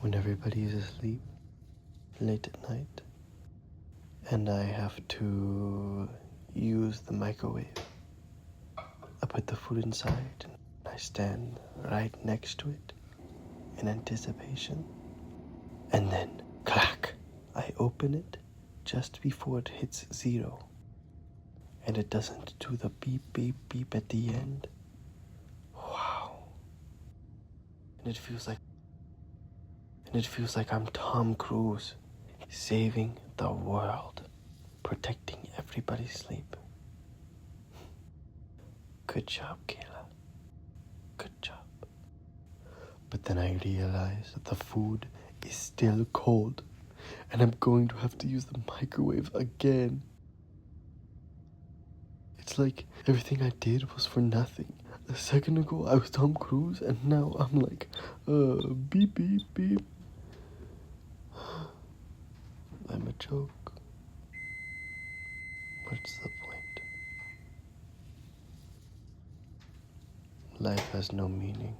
when everybody is asleep late at night and I have to use the microwave. I put the food inside and I stand right next to it in anticipation. And then, clack, I open it just before it hits 0. And it doesn't do the beep, beep, beep at the end. Wow. And it feels like I'm Tom Cruise, saving the world, protecting everybody's sleep. Good job, Kayla. Good job. But then I realize that the food is still cold, and I'm going to have to use the microwave again. It's like everything I did was for nothing. A second ago I was Tom Cruise, and now I'm like, beep, beep, beep. I'm a joke. What's the point? Life has no meaning.